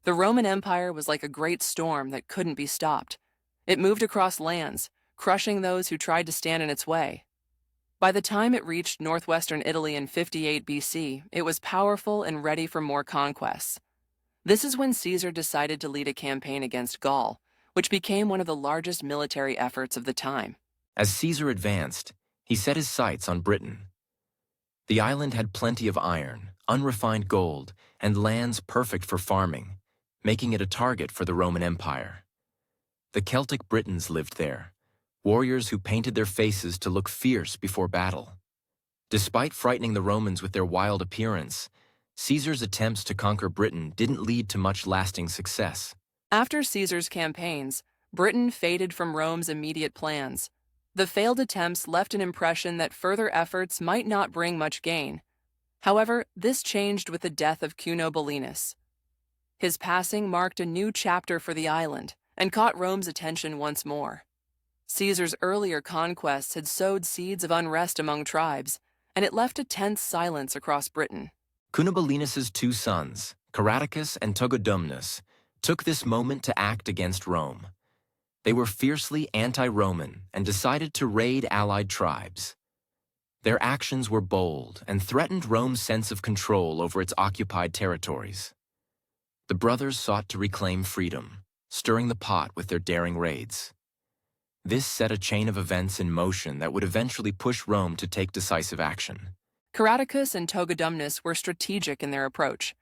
The Roman Empire was like a great storm that couldn't be stopped. It moved across lands, crushing those who tried to stand in its way. By the time it reached northwestern Italy in 58 BC, it was powerful and ready for more conquests. This is when Caesar decided to lead a campaign against Gaul, which became one of the largest military efforts of the time. As Caesar advanced, he set his sights on Britain. The island had plenty of iron, unrefined gold, and lands perfect for farming, making it a target for the Roman Empire. The Celtic Britons lived there, warriors who painted their faces to look fierce before battle. Despite frightening the Romans with their wild appearance, Caesar's attempts to conquer Britain didn't lead to much lasting success. After Caesar's campaigns, Britain faded from Rome's immediate plans. The failed attempts left an impression that further efforts might not bring much gain. However, this changed with the death of Camulodunum. His passing marked a new chapter for the island and caught Rome's attention once more. Caesar's earlier conquests had sowed seeds of unrest among tribes, and it left a tense silence across Britain. Camulodunum's two sons, Caradocus and Togodumnus, took this moment to act against Rome. They were fiercely anti-Roman and decided to raid allied tribes. Their actions were bold and threatened Rome's sense of control over its occupied territories. The brothers sought to reclaim freedom, stirring the pot with their daring raids. This set a chain of events in motion that would eventually push Rome to take decisive action. Caradocus and Togodumnus were strategic in their approach.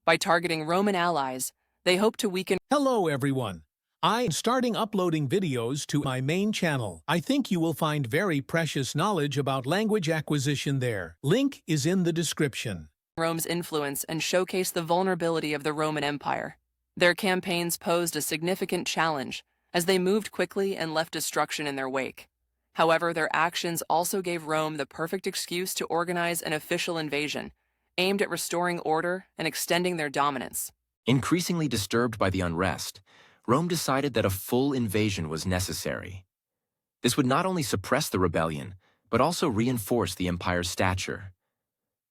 By targeting Roman allies, they hoped to weaken. Hello everyone. I'm starting uploading videos to my main channel. I think you will find very precious knowledge about language acquisition there. Link is in the description. Rome's influence and showcase the vulnerability of the Roman Empire. Their campaigns posed a significant challenge as they moved quickly and left destruction in their wake. However, their actions also gave Rome the perfect excuse to organize an official invasion, aimed at restoring order and extending their dominance. Increasingly disturbed by the unrest, Rome decided that a full invasion was necessary. This would not only suppress the rebellion, but also reinforce the empire's stature.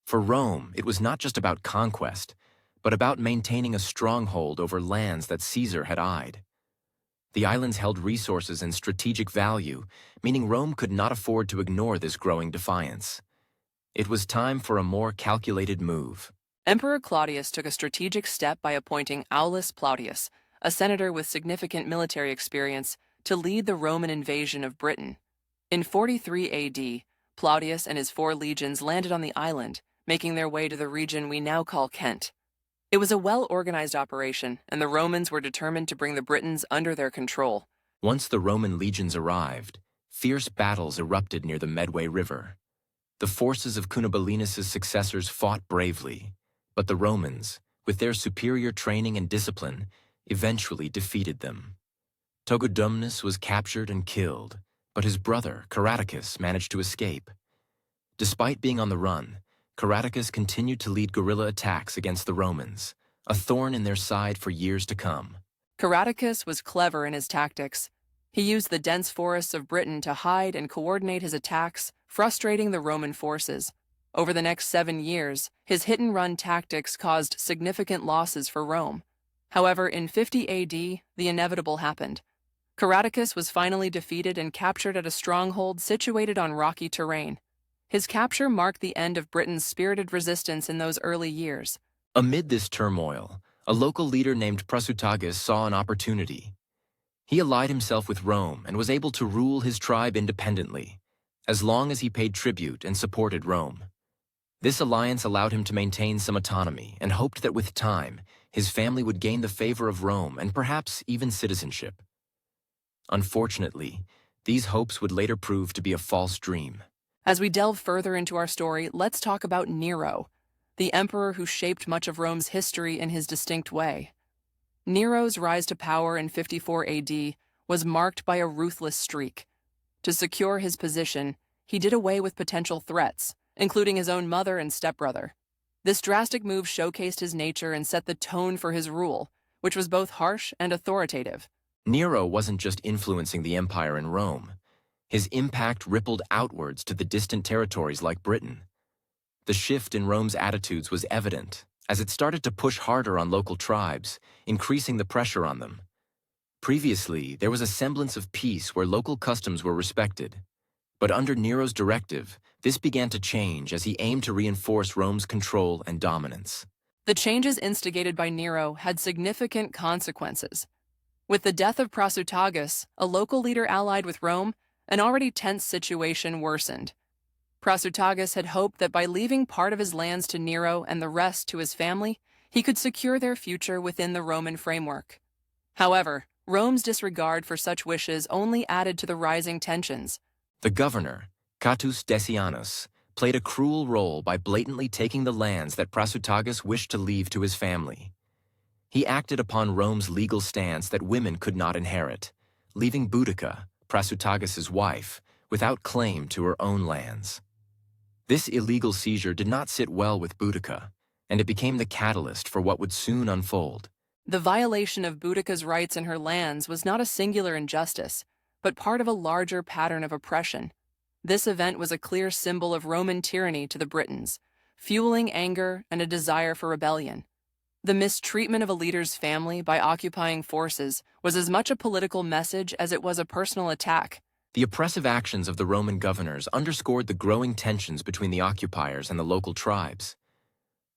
For Rome, it was not just about conquest, but about maintaining a stronghold over lands that Caesar had eyed. The islands held resources and strategic value, meaning Rome could not afford to ignore this growing defiance. It was time for a more calculated move. Emperor Claudius took a strategic step by appointing Aulus Plautius, a senator with significant military experience, to lead the Roman invasion of Britain. In 43 AD, Plautius and his 4 legions landed on the island, making their way to the region we now call Kent. It was a well-organized operation, and the Romans were determined to bring the Britons under their control. Once the Roman legions arrived, fierce battles erupted near the Medway River. The forces of Camulodunum's successors fought bravely, but the Romans, with their superior training and discipline, eventually defeated them. Togodumnus was captured and killed, but his brother, Caradocus, managed to escape. Despite being on the run, Caradocus continued to lead guerrilla attacks against the Romans, a thorn in their side for years to come. Caradocus was clever in his tactics. He used the dense forests of Britain to hide and coordinate his attacks, frustrating the Roman forces. Over the next 7 years, his hit-and-run tactics caused significant losses for Rome. However, in 50 AD, the inevitable happened. Caradocus was finally defeated and captured at a stronghold situated on rocky terrain. His capture marked the end of Britain's spirited resistance in those early years. Amid this turmoil, a local leader named Prasutagus saw an opportunity. He allied himself with Rome and was able to rule his tribe independently, as long as he paid tribute and supported Rome. This alliance allowed him to maintain some autonomy and hoped that with time, his family would gain the favor of Rome and perhaps even citizenship. Unfortunately, these hopes would later prove to be a false dream. As we delve further into our story, let's talk about Nero, the emperor who shaped much of Rome's history in his distinct way. Nero's rise to power in 54 AD was marked by a ruthless streak. To secure his position, he did away with potential threats, including his own mother and stepbrother. This drastic move showcased his nature and set the tone for his rule, which was both harsh and authoritative. Nero wasn't just influencing the empire in Rome. His impact rippled outwards to the distant territories like Britain. The shift in Rome's attitudes was evident, as it started to push harder on local tribes, increasing the pressure on them. Previously, there was a semblance of peace where local customs were respected. But under Nero's directive, this began to change as he aimed to reinforce Rome's control and dominance. The changes instigated by Nero had significant consequences. With the death of Prasutagus, a local leader allied with Rome, an already tense situation worsened. Prasutagus had hoped that by leaving part of his lands to Nero and the rest to his family, he could secure their future within the Roman framework. However, Rome's disregard for such wishes only added to the rising tensions. The governor, Caius Decianus, played a cruel role by blatantly taking the lands that Prasutagus wished to leave to his family. He acted upon Rome's legal stance that women could not inherit, leaving Boudica, Prasutagus's wife, without claim to her own lands. This illegal seizure did not sit well with Boudica, and it became the catalyst for what would soon unfold. The violation of Boudica's rights in her lands was not a singular injustice, but part of a larger pattern of oppression. This event was a clear symbol of Roman tyranny to the Britons, fueling anger and a desire for rebellion. The mistreatment of a leader's family by occupying forces was as much a political message as it was a personal attack. The oppressive actions of the Roman governors underscored the growing tensions between the occupiers and the local tribes.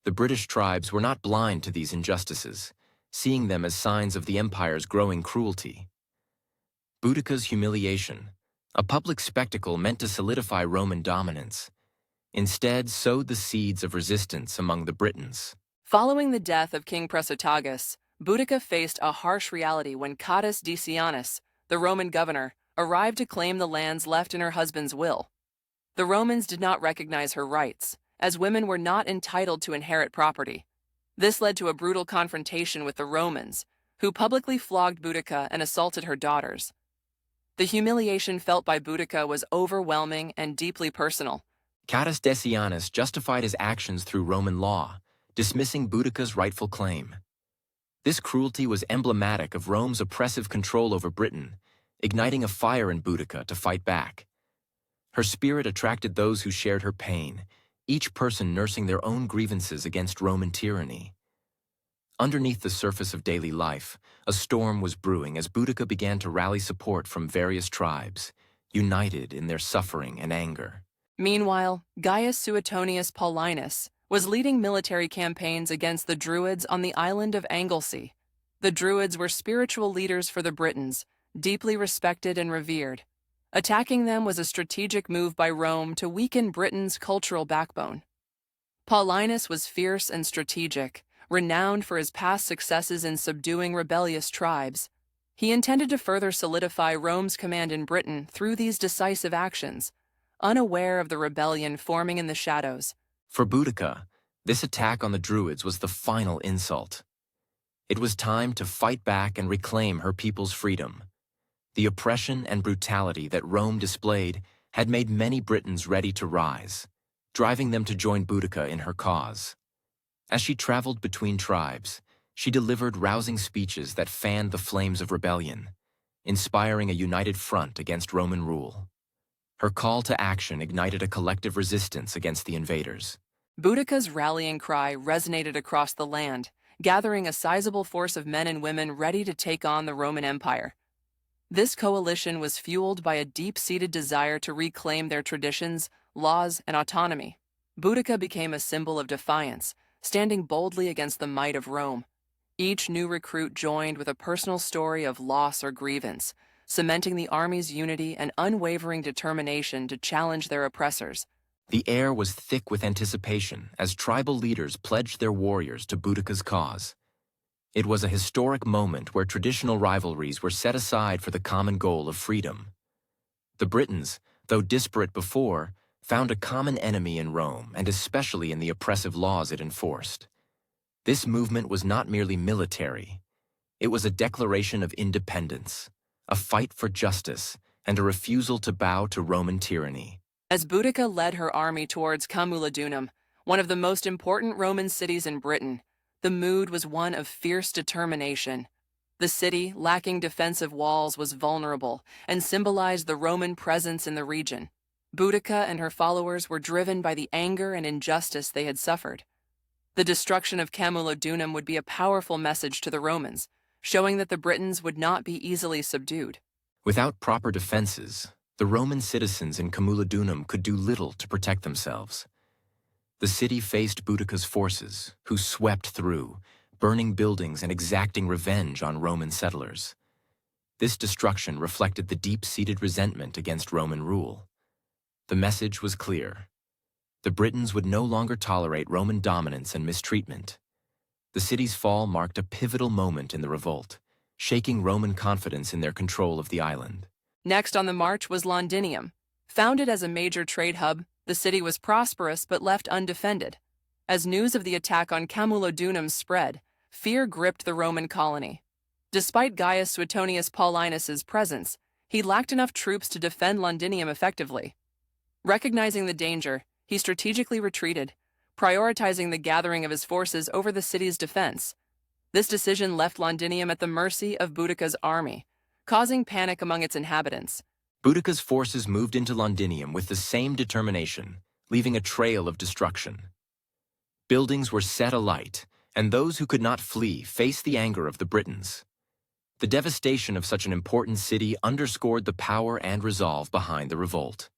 The British tribes were not blind to these injustices, seeing them as signs of the empire's growing cruelty. Boudica's humiliation, a public spectacle meant to solidify Roman dominance, instead sowed the seeds of resistance among the Britons. Following the death of King Prasutagus, Boudica faced a harsh reality when Claudius Decianus, the Roman governor, arrived to claim the lands left in her husband's will. The Romans did not recognize her rights, as women were not entitled to inherit property. This led to a brutal confrontation with the Romans, who publicly flogged Boudica and assaulted her daughters. The humiliation felt by Boudica was overwhelming and deeply personal. Caius Decianus justified his actions through Roman law, dismissing Boudica's rightful claim. This cruelty was emblematic of Rome's oppressive control over Britain, igniting a fire in Boudica to fight back. Her spirit attracted those who shared her pain, each person nursing their own grievances against Roman tyranny. Underneath the surface of daily life, a storm was brewing as Boudica began to rally support from various tribes, united in their suffering and anger. Meanwhile, Gaius Suetonius Paulinus was leading military campaigns against the Druids on the island of Anglesey. The Druids were spiritual leaders for the Britons, deeply respected and revered. Attacking them was a strategic move by Rome to weaken Britain's cultural backbone. Paulinus was fierce and strategic, renowned for his past successes in subduing rebellious tribes. He intended to further solidify Rome's command in Britain through these decisive actions, unaware of the rebellion forming in the shadows. For Boudica, this attack on the Druids was the final insult. It was time to fight back and reclaim her people's freedom. The oppression and brutality that Rome displayed had made many Britons ready to rise, driving them to join Boudica in her cause. As she traveled between tribes, she delivered rousing speeches that fanned the flames of rebellion, inspiring a united front against Roman rule. Her call to action ignited a collective resistance against the invaders. Boudica's rallying cry resonated across the land, gathering a sizable force of men and women ready to take on the Roman Empire. This coalition was fueled by a deep-seated desire to reclaim their traditions, laws, and autonomy. Boudica became a symbol of defiance, standing boldly against the might of Rome. Each new recruit joined with a personal story of loss or grievance, cementing the army's unity and unwavering determination to challenge their oppressors. The air was thick with anticipation as tribal leaders pledged their warriors to Boudica's cause. It was a historic moment where traditional rivalries were set aside for the common goal of freedom. The Britons, though disparate before, found a common enemy in Rome and especially in the oppressive laws it enforced. This movement was not merely military. It was a declaration of independence, a fight for justice, and a refusal to bow to Roman tyranny. As Boudica led her army towards Camulodunum, one of the most important Roman cities in Britain, the mood was one of fierce determination. The city, lacking defensive walls, was vulnerable and symbolized the Roman presence in the region. Boudica and her followers were driven by the anger and injustice they had suffered. The destruction of Camulodunum would be a powerful message to the Romans, showing that the Britons would not be easily subdued. Without proper defenses, the Roman citizens in Camulodunum could do little to protect themselves. The city faced Boudica's forces, who swept through, burning buildings and exacting revenge on Roman settlers. This destruction reflected the deep-seated resentment against Roman rule. The message was clear. The Britons would no longer tolerate Roman dominance and mistreatment. The city's fall marked a pivotal moment in the revolt, shaking Roman confidence in their control of the island. Next on the march was Londinium. Founded as a major trade hub, the city was prosperous but left undefended. As news of the attack on Camulodunum spread, fear gripped the Roman colony. Despite Gaius Suetonius Paulinus's presence, he lacked enough troops to defend Londinium effectively. Recognizing the danger, he strategically retreated, prioritizing the gathering of his forces over the city's defense. This decision left Londinium at the mercy of Boudica's army, causing panic among its inhabitants. Boudica's forces moved into Londinium with the same determination, leaving a trail of destruction. Buildings were set alight, and those who could not flee faced the anger of the Britons. The devastation of such an important city underscored the power and resolve behind the revolt.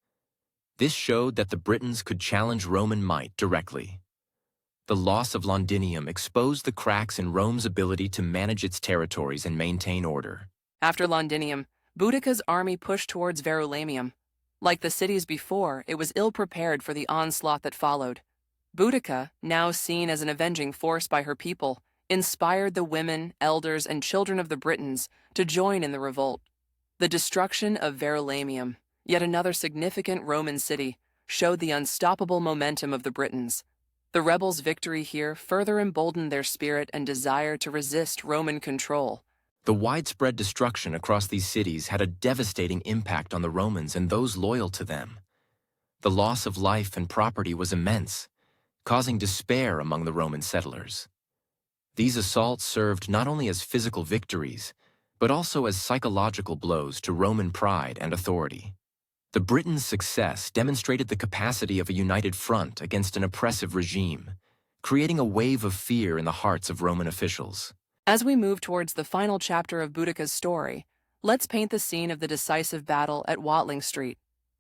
This showed that the Britons could challenge Roman might directly. The loss of Londinium exposed the cracks in Rome's ability to manage its territories and maintain order. After Londinium, Boudica's army pushed towards Verulamium. Like the cities before, it was ill-prepared for the onslaught that followed. Boudica, now seen as an avenging force by her people, inspired the women, elders, and children of the Britons to join in the revolt. The destruction of Verulamium, yet another significant Roman city, showed the unstoppable momentum of the Britons. The rebels' victory here further emboldened their spirit and desire to resist Roman control. The widespread destruction across these cities had a devastating impact on the Romans and those loyal to them. The loss of life and property was immense, causing despair among the Roman settlers. These assaults served not only as physical victories, but also as psychological blows to Roman pride and authority. The Britons' success demonstrated the capacity of a united front against an oppressive regime, creating a wave of fear in the hearts of Roman officials. As we move towards the final chapter of Boudica's story, let's paint the scene of the decisive battle at Watling Street.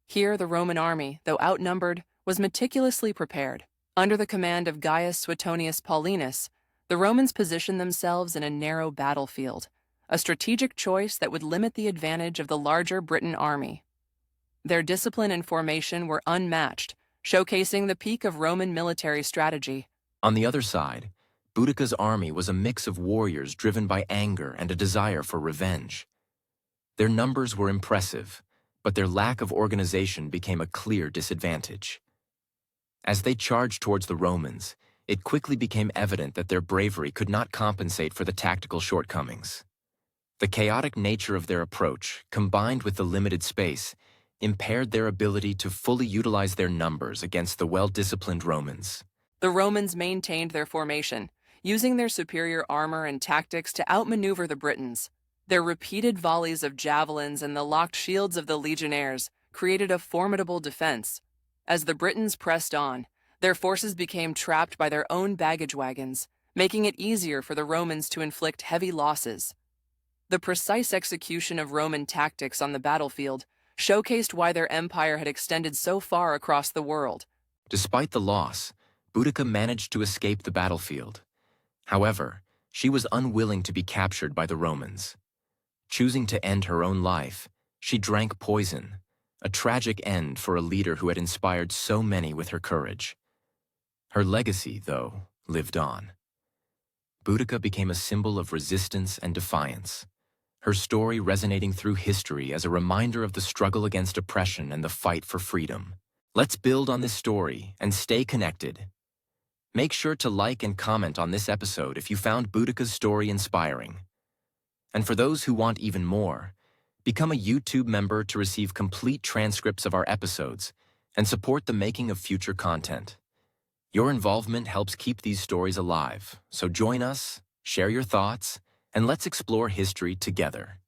Here, the Roman army, though outnumbered, was meticulously prepared. Under the command of Gaius Suetonius Paulinus, the Romans positioned themselves in a narrow battlefield, a strategic choice that would limit the advantage of the larger Briton army. Their discipline and formation were unmatched, showcasing the peak of Roman military strategy. On the other side, Boudica's army was a mix of warriors driven by anger and a desire for revenge. Their numbers were impressive, but their lack of organization became a clear disadvantage. As they charged towards the Romans, it quickly became evident that their bravery could not compensate for the tactical shortcomings. The chaotic nature of their approach, combined with the limited space, impaired their ability to fully utilize their numbers against the well-disciplined Romans. The Romans maintained their formation, using their superior armor and tactics to outmaneuver the Britons. Their repeated volleys of javelins and the locked shields of the legionnaires created a formidable defense. As the Britons pressed on, their forces became trapped by their own baggage wagons, making it easier for the Romans to inflict heavy losses. The precise execution of Roman tactics on the battlefield showcased why their empire had extended so far across the world. Despite the loss, Boudica managed to escape the battlefield. However, she was unwilling to be captured by the Romans. Choosing to end her own life, she drank poison, a tragic end for a leader who had inspired so many with her courage. Her legacy, though, lived on. Boudica became a symbol of resistance and defiance, her story resonating through history as a reminder of the struggle against oppression and the fight for freedom. Let's build on this story and stay connected. Make sure to like and comment on this episode if you found Boudica's story inspiring. And for those who want even more, become a YouTube member to receive complete transcripts of our episodes and support the making of future content. Your involvement helps keep these stories alive, so join us, share your thoughts, and let's explore history together.